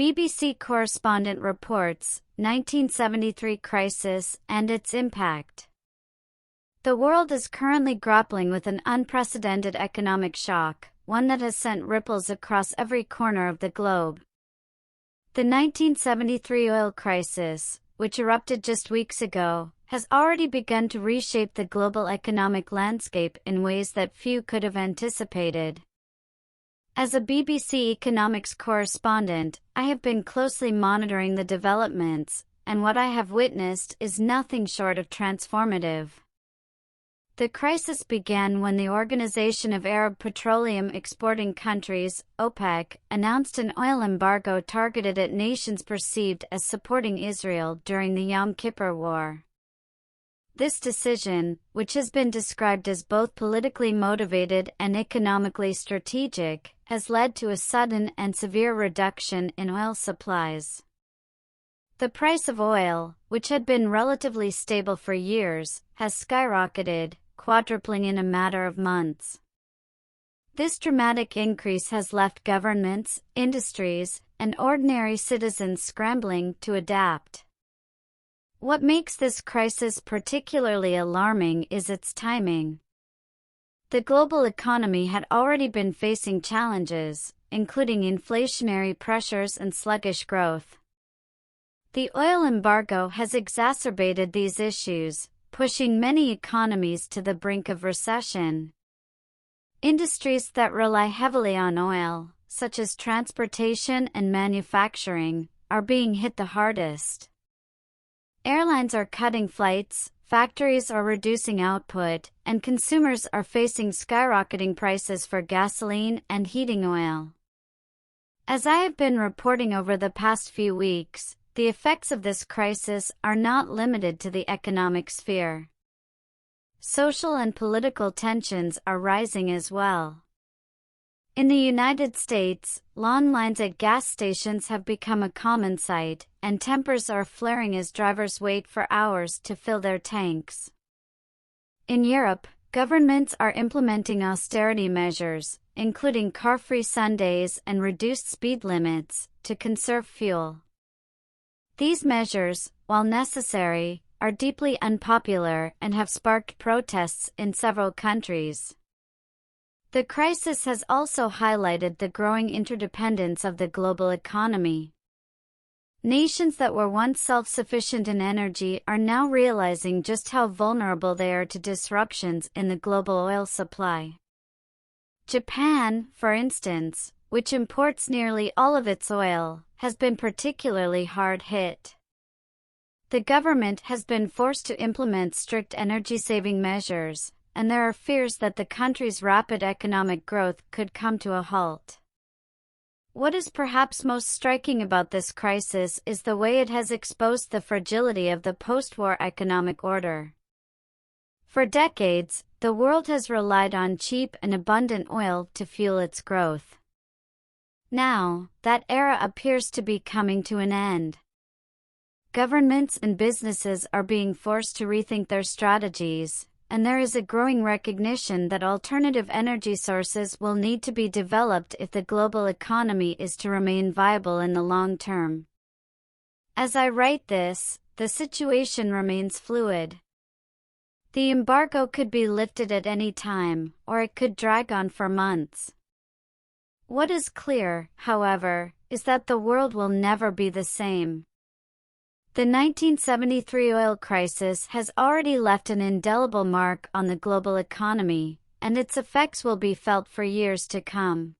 BBC Correspondent reports, 1973 crisis and its impact. The world is currently grappling with an unprecedented economic shock, one that has sent ripples across every corner of the globe. The 1973 oil crisis, which erupted just weeks ago, has already begun to reshape the global economic landscape in ways that few could have anticipated. As a BBC economics correspondent, I have been closely monitoring the developments, and what I have witnessed is nothing short of transformative. The crisis began when the Organization of Arab Petroleum Exporting Countries, OPEC, announced an oil embargo targeted at nations perceived as supporting Israel during the Yom Kippur War. This decision, which has been described as both politically motivated and economically strategic, has led to a sudden and severe reduction in oil supplies. The price of oil, which had been relatively stable for years, has skyrocketed, quadrupling in a matter of months. This dramatic increase has left governments, industries, and ordinary citizens scrambling to adapt. What makes this crisis particularly alarming is its timing. The global economy had already been facing challenges, including inflationary pressures and sluggish growth. The oil embargo has exacerbated these issues, pushing many economies to the brink of recession. Industries that rely heavily on oil, such as transportation and manufacturing, are being hit the hardest. Airlines are cutting flights, factories are reducing output, and consumers are facing skyrocketing prices for gasoline and heating oil. As I have been reporting over the past few weeks, the effects of this crisis are not limited to the economic sphere. Social and political tensions are rising as well. In the United States, long lines at gas stations have become a common sight, and tempers are flaring as drivers wait for hours to fill their tanks. In Europe, governments are implementing austerity measures, including car-free Sundays and reduced speed limits, to conserve fuel. These measures, while necessary, are deeply unpopular and have sparked protests in several countries. The crisis has also highlighted the growing interdependence of the global economy. Nations that were once self-sufficient in energy are now realizing just how vulnerable they are to disruptions in the global oil supply. Japan, for instance, which imports nearly all of its oil, has been particularly hard hit. The government has been forced to implement strict energy-saving measures, and there are fears that the country's rapid economic growth could come to a halt. What is perhaps most striking about this crisis is the way it has exposed the fragility of the post-war economic order. For decades, the world has relied on cheap and abundant oil to fuel its growth. Now, that era appears to be coming to an end. Governments and businesses are being forced to rethink their strategies, and there is a growing recognition that alternative energy sources will need to be developed if the global economy is to remain viable in the long term. As I write this, the situation remains fluid. The embargo could be lifted at any time, or it could drag on for months. What is clear, however, is that the world will never be the same. The 1973 oil crisis has already left an indelible mark on the global economy, and its effects will be felt for years to come.